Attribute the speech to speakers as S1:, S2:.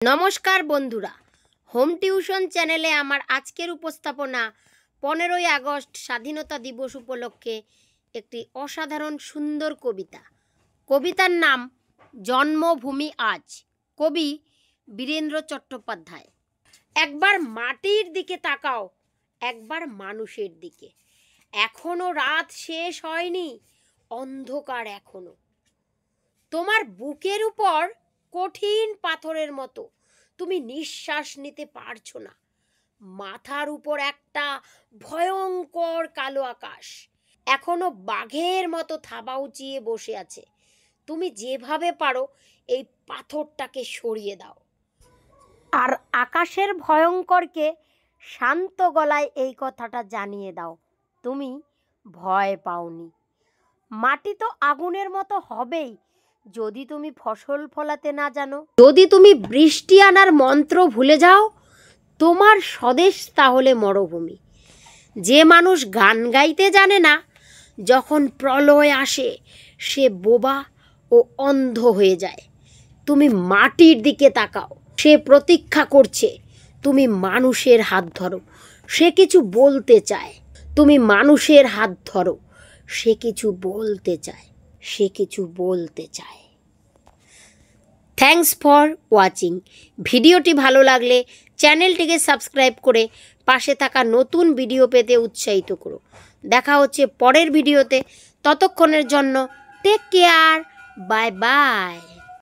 S1: নমস্কার বন্ধুরা, home tuition চ্যানেলে আমার আজকের উপস্থাপনা 15ই আগস্ট স্বাধীনতা দিবস উপলক্ষে একটি অসাধারণ সুন্দর কবিতা। কবিতার নাম জন্মভূমি আজ, কবি বীরেন্দ্র চট্টোপাধ্যায়। একবার মাটির দিকে তাকাও, একবার মানুষের দিকে। এখনো রাত শেষ হয়নি, অন্ধকার এখনো। তোমার বুকের উপর কঠিন পাথরের মতো, তুমি নিঃশ্বাস নিতে পারছো না। মাথার উপর একটা ভয়ঙ্কর কালো আকাশ এখনো বাঘের মতো থাবা উঁচিয়ে বসে আছে। তুমি যেভাবে পারো এই পাথরটাকে সরিয়ে দাও, আর আকাশের ভয়ঙ্করকে শান্ত গলায় এই কথাটা জানিয়ে দাও, তুমি ভয় পাওনি। মাটি তো আগুনের মতো হবেই যদি তুমি ফসল ফলাতে না জানো। যদি তুমি বৃষ্টি আনার মন্ত্র ভুলে যাও, তোমার স্বদেশ তাহলে মরুভূমি। যে মানুষ গান গাইতে জানে না, যখন প্রলয় আসে সে বোবা ও অন্ধ হয়ে যায়। তুমি মাটির দিকে তাকাও, সে প্রতীক্ষা করছে। তুমি মানুষের হাত ধরো, সে কিছু বলতে চায়। তুমি মানুষের হাত ধরো, সে কিছু বলতে চায়, সে কিছু বলতে চায়। Thanks for watching. ভিডিওটি ভালো লাগলে চ্যানেলটিকে সাবস্ক্রাইব করে পাশে থাকা নতুন ভিডিও পেতে উৎসাহিত করো। দেখা হচ্ছে পরের ভিডিওতে। ততক্ষণের জন্য টেক কেয়ার, বাই বাই।